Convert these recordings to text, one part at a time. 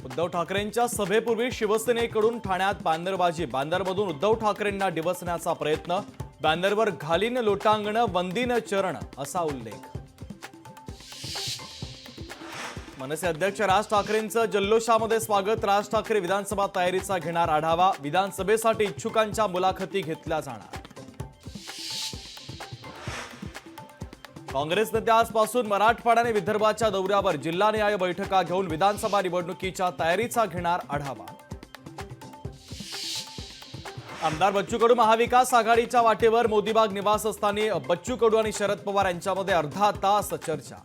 उद्धव ठाकरेंच्या सभेपूर्वी शिवसेनेकडून ठाण्यात बॅनरबाजी, बॅनरमधून उद्धव ठाकरेंना डिवचण्याचा प्रयत्न, बॅनरवर घालीन लोटांगण वंदीन चरण असा उल्लेख। मनसे अध्यक्ष राज ठाकरेंचं जल्लोषामध्ये स्वागत, राज ठाकरे विधानसभा तयारीचा घेणार आढावा, विधानसभेसाठी इच्छुकांच्या मुलाखती घेतल्या जाणार। काँग्रेस नेते आजपासून मराठवाडा आणि विदर्भाच्या दौऱ्यावर, जिल्हानिहाय बैठका घेऊन विधानसभा निवडणुकीच्या तयारीचा घेणार आढावा। आमदार बच्चू कडू महाविकास आघाडीच्या वाटेवर, मोदीबाग निवासस्थानी बच्चू कडू आणि शरद पवार यांच्यामध्ये अर्धा तास चर्चा।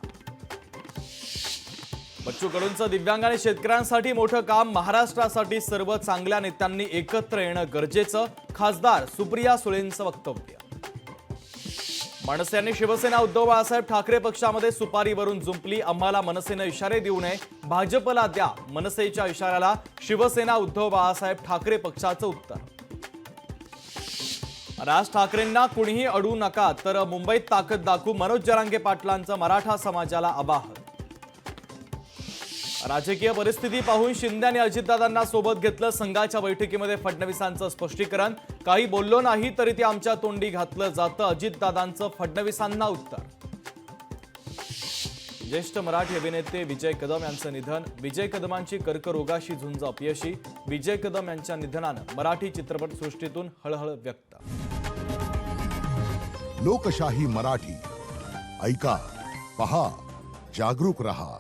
बच्चू कडूंचं दिव्यांग आणि शेतकऱ्यांसाठी मोठं काम, महाराष्ट्रासाठी सर्व चांगल्या नेत्यांनी एकत्र येणं गरजेचं, खासदार सुप्रिया सुळेंचं वक्तव्य। मनसे आणि शिवसेना उद्धव बाळासाहेब ठाकरे पक्षामध्ये सुपारीवरून जुंपली, आम्हाला मनसेनं इशारे देऊ नये, भाजपला द्या, मनसेच्या इशाऱ्याला शिवसेना उद्धव बाळासाहेब ठाकरे पक्षाचं उत्तर। राज ठाकरेंना कुणीही अडू नका, तर मुंबईत ताकद दाखवू, मनोज जरांगे पाटलांचं मराठा समाजाला आवाहन। राजकीय परिस्थिती पाहून शिंदे आणि अजितदादांना सोबत घेतलं, संघाच्या बैठकीमध्ये फडणवीसांचं स्पष्टीकरण, काही बोललो नाही तरी ते आमच्या तोंडी घातलं जातं, अजितदादांचं फडणवीसांना उत्तर। ज्येष्ठ मराठी अभिनेते विजय कदम यांचं निधन, विजय कदमांची कर्करोगाशी झुंज अपयशी, विजय कदम यांच्या निधनानं मराठी चित्रपटसृष्टीतून हळहळ व्यक्त। लोकशाही मराठी ऐका, पहा, जागरूक रहा।